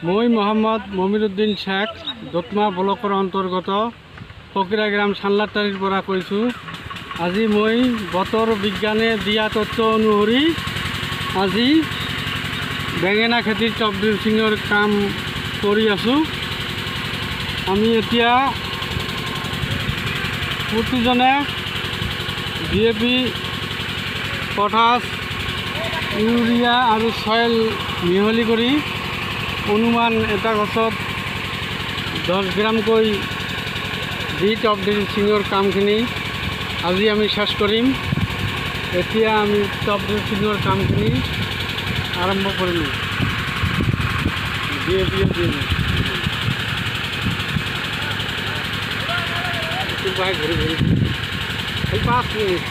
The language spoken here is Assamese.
মই মোহাম্মদ মমিনুদ্দিন শেখ দোতমা ব্লকৰ অন্তৰ্গত ফকিৰা গ্ৰাম চানলাটাৰীৰ পৰা কৈছোঁ। আজি মই বতৰ বিজ্ঞানে দিয়া তথ্য অনুসৰি আজি বেঙেনা খেতিৰ টপ ড্ৰেছিঙৰ কাম কৰি আছোঁ। আমি এতিয়া প্ৰতিজনে DAP, পটাছ, ইউৰিয়া আৰু চয়েল মিহলি কৰি অনুমান এটা গছত 10 গ্ৰামকৈ দি টপ ড্ৰেছিঙৰ কামখিনি আজি আমি শেষ কৰিম। এতিয়া আমি টপ ড্ৰেছিঙৰ কামখিনি আৰম্ভ কৰিলোঁ। DAP দিম ঘূৰি ঘূৰি 5 মিনিট